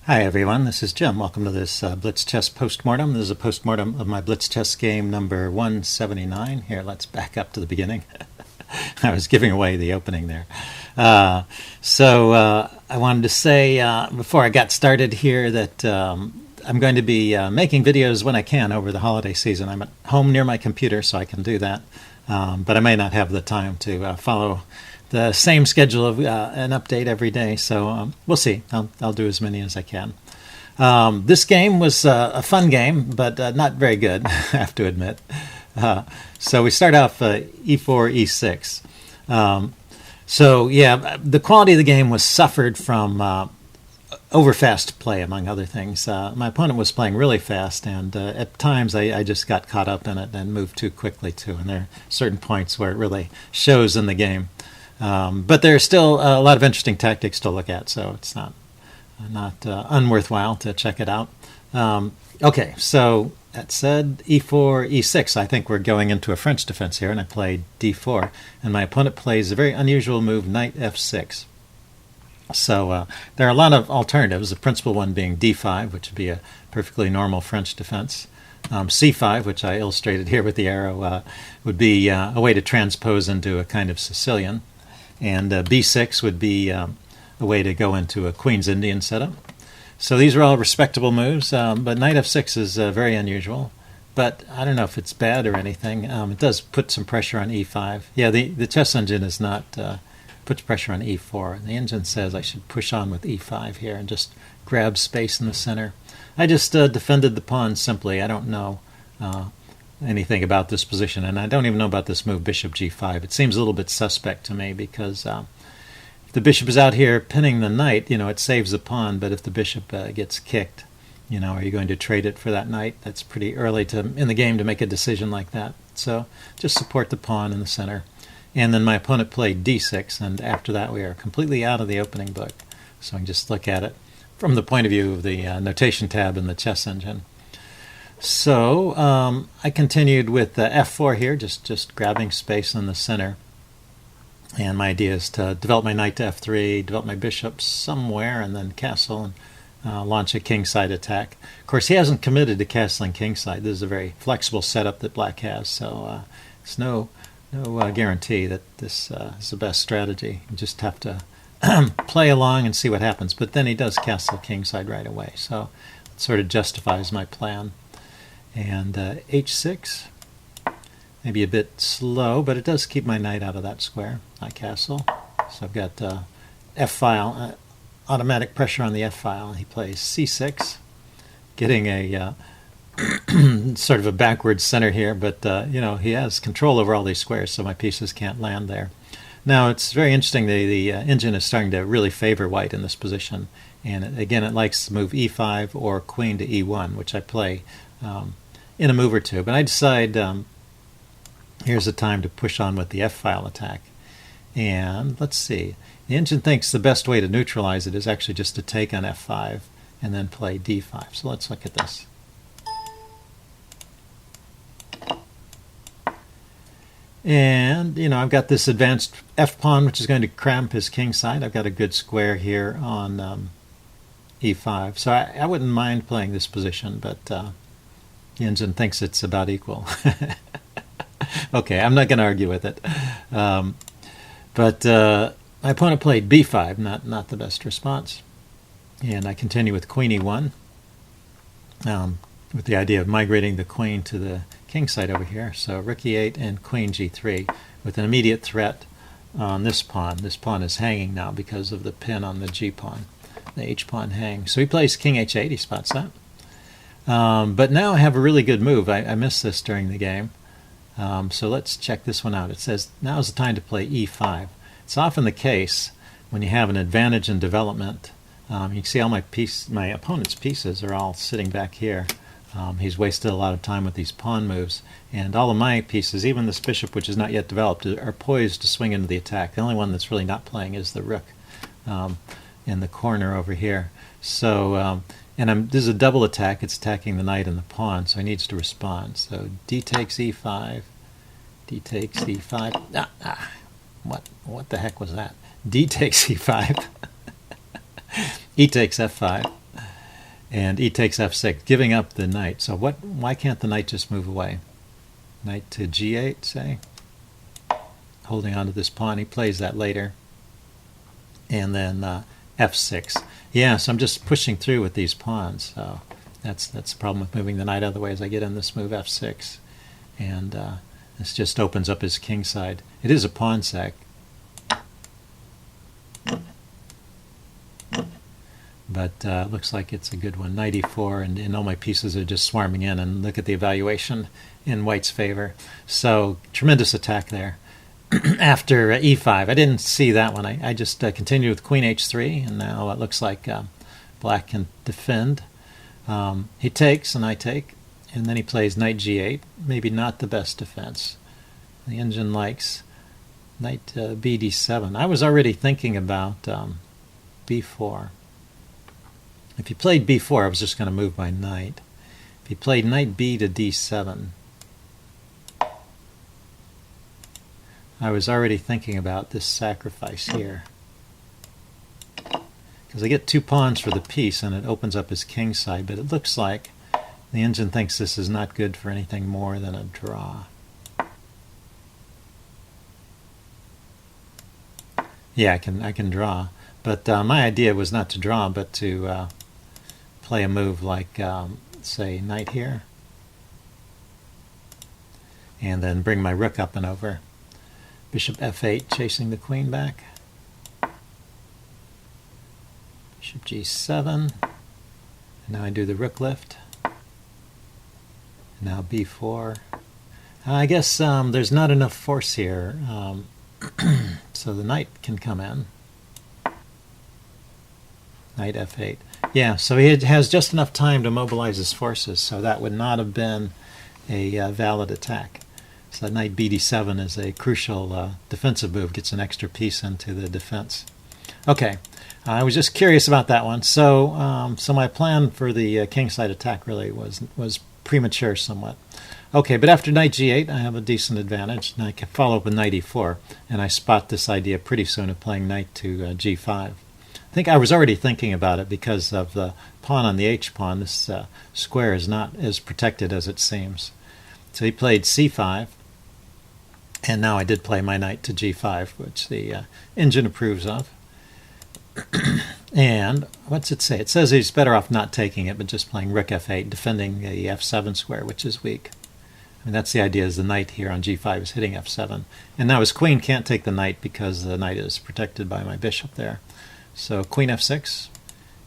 Hi everyone, this is Jim. Welcome to this Blitz chess postmortem. This is a postmortem of my Blitz chess game number 179. Here, let's back up to the beginning. I was giving away the opening there. I wanted to say before I got started here that I'm going to be making videos when I can over the holiday season. I'm at home near my computer, so I can do that. But I may not have the time to follow the same schedule of an update every day, so we'll see. I'll do as many as I can. This game was a fun game, but not very good, I have to admit. So we start off e4, e6. The quality of the game was suffered from overfast play, among other things. My opponent was playing really fast, and at times I just got caught up in it and moved too quickly too. And there are certain points where it really shows in the game. But there's still a lot of interesting tactics to look at, so it's not unworthwhile to check it out. Okay, so that said, e4, e6. I think we're going into a French defense here, and I played d4. And my opponent plays a very unusual move, knight f6. So there are a lot of alternatives, the principal one being d5, which would be a perfectly normal French defense. c5, which I illustrated here with the arrow, would be a way to transpose into a kind of Sicilian. And b6 would be a way to go into a Queen's Indian setup. So these are all respectable moves, but knight f6 is very unusual. But I don't know if it's bad or anything. It does put some pressure on e5. Yeah, the chess engine is not puts pressure on e4. The engine says I should push on with e5 here and just grab space in the center. I just defended the pawn simply. I don't know anything about this position, and I don't even know about this move bishop g5. It seems a little bit suspect to me because if the bishop is out here pinning the knight, it saves the pawn, but if the bishop gets kicked, are you going to trade it for that knight? That's pretty early in the game to make a decision like that. So just support the pawn in the center. And then my opponent played d6, and after that we are completely out of the opening book. So I can just look at it from the point of view of the notation tab in the chess engine. So I continued with f4 here, just grabbing space in the center. And my idea is to develop my knight to f3, develop my bishop somewhere, and then castle and launch a kingside attack. Of course, he hasn't committed to castling kingside. This is a very flexible setup that black has, so it's no guarantee that this is the best strategy. You just have to play along and see what happens. But then he does castle kingside right away, so it sort of justifies my plan. And h6, maybe a bit slow, but it does keep my knight out of that square. I castle. So I've got f-file, automatic pressure on the f-file. He plays c6, getting a sort of a backward center here, but he has control over all these squares, so my pieces can't land there. Now it's very interesting, the engine is starting to really favor white in this position, and again it likes to move e5 or queen to e1, which I play in a move or two, but I decide here's the time to push on with the f-file attack. And let's see, the engine thinks the best way to neutralize it is actually just to take on f5 and then play d5. So let's look at this. And, I've got this advanced f-pawn, which is going to cramp his kingside. I've got a good square here on e5. So I wouldn't mind playing this position, but the engine thinks it's about equal. Okay, I'm not going to argue with it. But my opponent played b5, not the best response. And I continue with queen e1, with the idea of migrating the queen to the king side over here. So rook e8 and queen g3 with an immediate threat on this pawn. This pawn is hanging now because of the pin on the g pawn. The h pawn hangs. So he plays king h8, he spots that. But now I have a really good move. I missed this during the game. So let's check this one out. It says now is the time to play e5. It's often the case when you have an advantage in development. You can see all my opponent's pieces are all sitting back here. He's wasted a lot of time with these pawn moves, and all of my pieces, even this bishop which is not yet developed, are poised to swing into the attack. The only one that's really not playing is the rook in the corner over here. So, this is a double attack. It's attacking the knight and the pawn, so he needs to respond. So d takes e5, d takes e5. What the heck was that? D takes e5, e takes f5. And e takes f6, giving up the knight. So why can't the knight just move away? Knight to g8, say. Holding on to this pawn. He plays that later. And then f6. Yeah, so I'm just pushing through with these pawns. So that's the problem with moving the knight out of the way, as I get in this move f6. And this just opens up his king side. It is a pawn sack. But looks like it's a good one. Knight e4, and all my pieces are just swarming in, and look at the evaluation in white's favor. So tremendous attack there. After e5, I didn't see that one. I just continued with queen h3, and now it looks like black can defend. He takes, and I take, and then he plays knight g8. Maybe not the best defense. The engine likes knight b d7. I was already thinking about b4. If he played b4, I was just going to move my knight. If he played knight b to d7, I was already thinking about this sacrifice here. Because I get 2 pawns for the piece, and it opens up his king side, but it looks like the engine thinks this is not good for anything more than a draw. Yeah, I can draw. But my idea was not to draw, but to play a move like, say, knight here. And then bring my rook up and over. Bishop f8, chasing the queen back. Bishop g7. And now I do the rook lift. And now b4. I guess there's not enough force here, so the knight can come in. Knight f8. Yeah, so he has just enough time to mobilize his forces, so that would not have been a valid attack. So knight b d7 is a crucial defensive move, gets an extra piece into the defense. Okay, I was just curious about that one. So so my plan for the kingside attack really was premature somewhat. Okay, but after knight g8, I have a decent advantage, and I can follow up with knight e4, and I spot this idea pretty soon of playing knight to g5. I think I was already thinking about it because of the pawn on the h-pawn. This square is not as protected as it seems. So he played c5, and now I did play my knight to g5, which the engine approves of. And what's it say? It says he's better off not taking it, but just playing rook f8, defending the f7 square, which is weak. I mean, that's the idea, is the knight here on g5 is hitting f7. And now his queen can't take the knight because the knight is protected by my bishop there. So queen f6,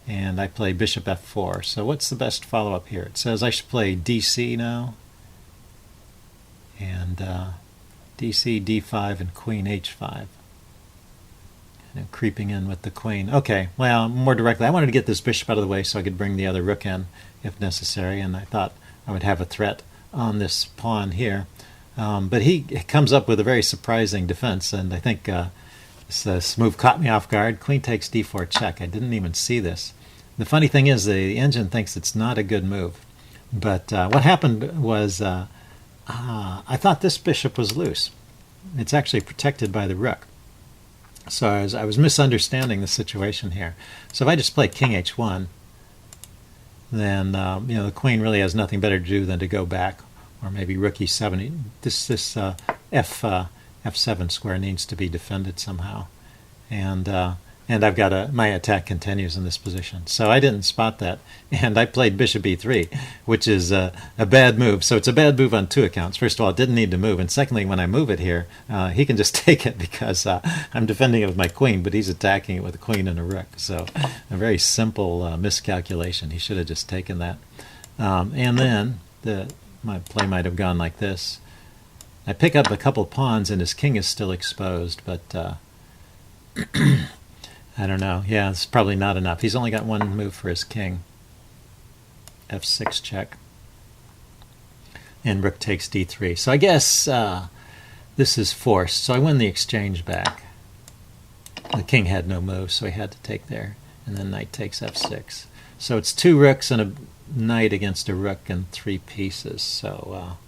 and I play bishop f4. So what's the best follow-up here? It says I should play dc now, and dc, d5, and queen h5. And creeping in with the queen. Okay, well, more directly, I wanted to get this bishop out of the way so I could bring the other rook in if necessary, and I thought I would have a threat on this pawn here. But he comes up with a very surprising defense, and I think this move caught me off guard. Queen takes d4 check. I didn't even see this. The funny thing is the engine thinks it's not a good move. But what happened was I thought this bishop was loose. It's actually protected by the rook. So I was misunderstanding the situation here. So if I just play king h1, then the queen really has nothing better to do than to go back, or maybe rook e7. This f7 square needs to be defended somehow, and I've got my attack continues in this position. So I didn't spot that, and I played bishop e3, which is a bad move. So it's a bad move on 2 accounts. First of all, it didn't need to move, and secondly, when I move it here, he can just take it because I'm defending it with my queen, but he's attacking it with a queen and a rook. So a very simple miscalculation. He should have just taken that. And then my play might have gone like this. I pick up a couple pawns, and his king is still exposed, but I don't know. Yeah, it's probably not enough. He's only got one move for his king. f6 check. And rook takes d3. So I guess this is forced. So I win the exchange back. The king had no move, so he had to take there. And then knight takes f6. So it's 2 rooks and a knight against a rook and 3 pieces. So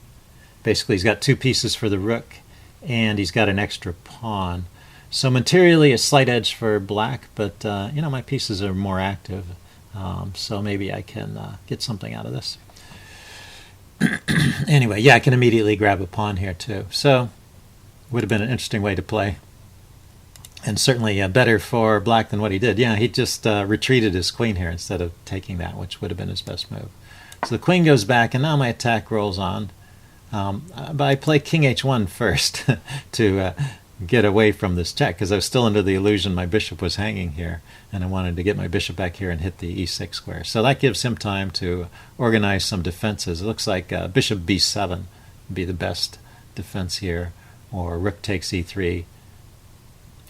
basically he's got 2 pieces for the rook, and he's got an extra pawn. So materially a slight edge for black, but my pieces are more active So maybe I can get something out of this. Anyway, yeah, I can immediately grab a pawn here too. So would have been an interesting way to play. And certainly better for black than what he did. Yeah, he just retreated his queen here instead of taking that, which would have been his best move. So the queen goes back, and now my attack rolls on. But I play king h1 first to get away from this check, because I was still under the illusion my bishop was hanging here, and I wanted to get my bishop back here and hit the e6 square. So that gives him time to organize some defenses. It looks like bishop b7 would be the best defense here, or rook takes e3.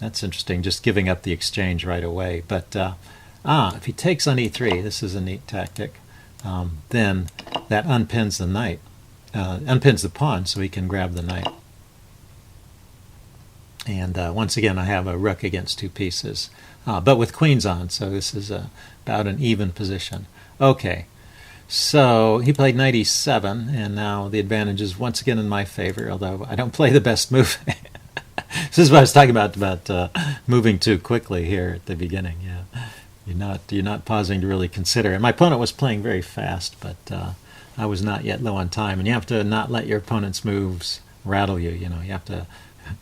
That's interesting, just giving up the exchange right away. But if he takes on e3, this is a neat tactic, then that unpins the knight, unpins the pawn, so he can grab the knight. And once again, I have a rook against two pieces, but with queens on, so this is about an even position. Okay, so he played knight e7, and now the advantage is once again in my favor, although I don't play the best move. This is what I was talking about moving too quickly here at the beginning. Yeah, you're not pausing to really consider. And my opponent was playing very fast, but I was not yet low on time. And you have to not let your opponent's moves rattle you. You have to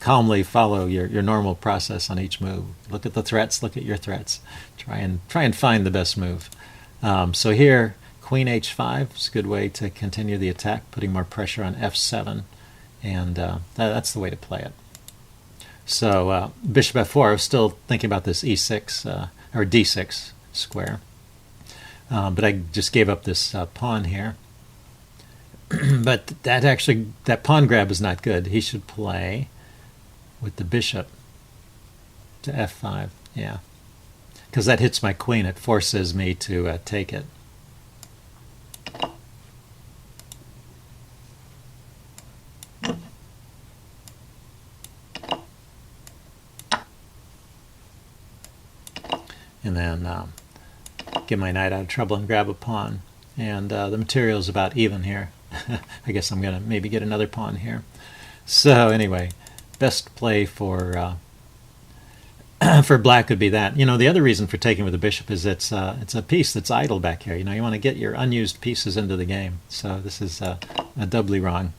calmly follow your normal process on each move. Look at the threats. Look at your threats. Try and find the best move. So here, queen h5 is a good way to continue the attack, putting more pressure on f7, and that's the way to play it. So bishop f4, I was still thinking about this e6 or d6 square, but I just gave up this pawn here. But that pawn grab is not good. He should play with the bishop to f5, yeah, because that hits my queen. It forces me to take it. And then get my knight out of trouble and grab a pawn. And the material is about even here. I guess I'm going to maybe get another pawn here. So anyway, best play for black would be that. The other reason for taking with the bishop is it's a piece that's idle back here. You want to get your unused pieces into the game. So this is doubly wrong.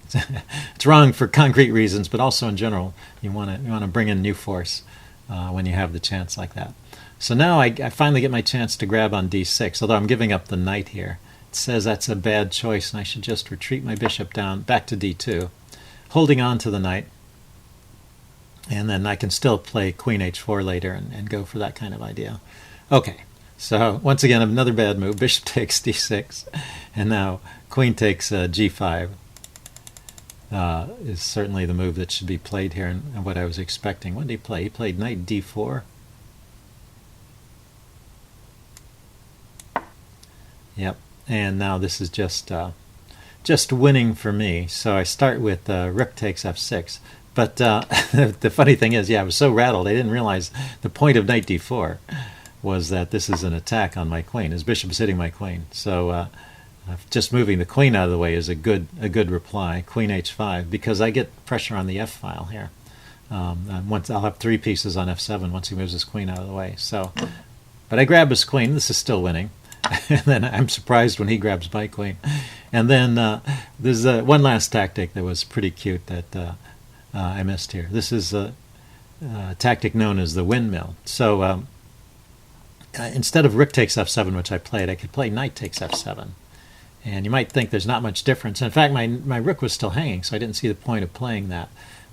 It's wrong for concrete reasons, but also in general, you want to bring in new force when you have the chance like that. So now I finally get my chance to grab on d6, although I'm giving up the knight here. It says that's a bad choice, and I should just retreat my bishop down back to d2, holding on to the knight. And then I can still play queen h4 later and go for that kind of idea. Okay, so once again, another bad move. Bishop takes d6, and now queen takes g5 is certainly the move that should be played here, and what I was expecting. What did he play? He played knight d4. Yep, and now this is just winning for me. So I start with rook takes f6. But the funny thing is, I was so rattled, I didn't realize the point of knight d4 was that this is an attack on my queen. His bishop is hitting my queen. So just moving the queen out of the way is a good reply. Queen h5, because I get pressure on the f file here. Once I'll have three pieces on f7 once he moves his queen out of the way. So, but I grab his queen. This is still winning. And then I'm surprised when he grabs my queen. And then there's one last tactic that was pretty cute that I missed here. This is a tactic known as the windmill. So instead of rook takes f7, which I played, I could play knight takes f7. And you might think there's not much difference. In fact, my rook was still hanging, so I didn't see the point of playing that.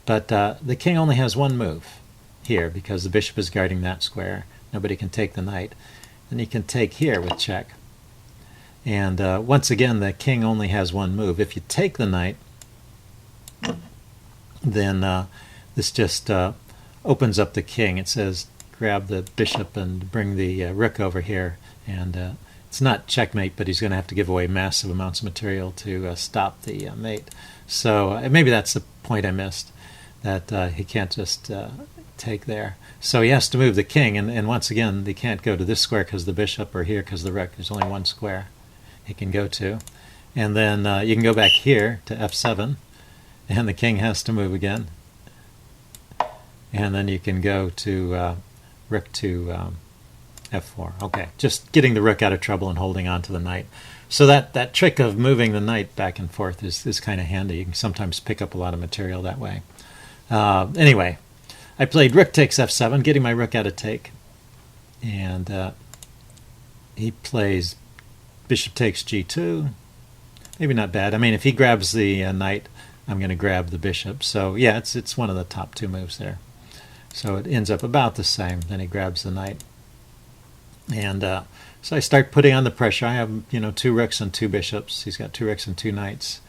But the king only has one move here because the bishop is guarding that square. Nobody can take the knight. Then he can take here with check. And once again, the king only has one move. If you take the knight, then this just opens up the king. It says grab the bishop and bring the rook over here. And it's not checkmate, but he's going to have to give away massive amounts of material to stop the mate. So maybe that's the point I missed, that he can't just take there. So he has to move the king, and once again, he can't go to this square because the bishop, or here because the rook. There's only one square he can go to. And then you can go back here to f7, and the king has to move again. And then you can go to rook to f4. Okay, just getting the rook out of trouble and holding on to the knight. So that trick of moving the knight back and forth is kind of handy. You can sometimes pick up a lot of material that way. Anyway, I played rook takes f7, getting my rook out of take. And he plays bishop takes g2. Maybe not bad. I mean, if he grabs the knight, I'm going to grab the bishop. So yeah, it's one of the top two moves there. So it ends up about the same. Then he grabs the knight. And so I start putting on the pressure. I have, 2 rooks and 2 bishops. He's got 2 rooks and 2 knights.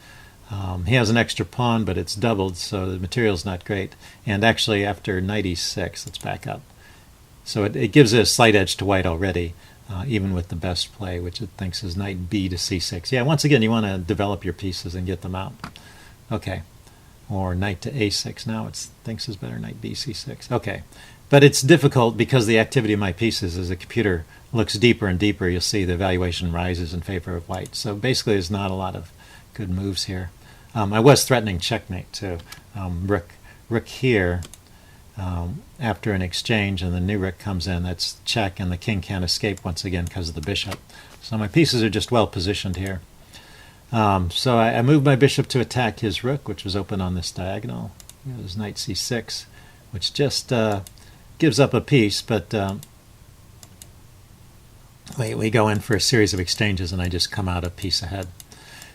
He has an extra pawn, but it's doubled, so the material's not great. And actually, after knight e6, let's back up. So it gives it a slight edge to white already, even with the best play, which it thinks is knight b to c6. Yeah, once again, you want to develop your pieces and get them out. Okay. Or knight to a6 now. It thinks is better, knight b c6. Okay. But it's difficult because the activity of my pieces as the computer looks deeper and deeper. You'll see the evaluation rises in favor of white. So basically, there's not a lot of good moves here. I was threatening checkmate too. Rook here after an exchange, and the new rook comes in. That's check, and the king can't escape once again because of the bishop. So my pieces are just well positioned here. So I moved my bishop to attack his rook, which was open on this diagonal. There's knight c6, which just gives up a piece, but we go in for a series of exchanges, and I just come out a piece ahead.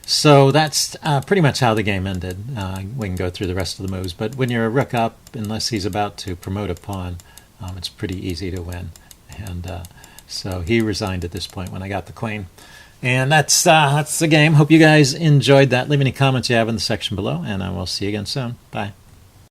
So that's pretty much how the game ended. We can go through the rest of the moves, but when you're a rook up, unless he's about to promote a pawn, it's pretty easy to win. And so he resigned at this point when I got the queen. And that's the game. Hope you guys enjoyed that. Leave any comments you have in the section below, and I will see you again soon. Bye.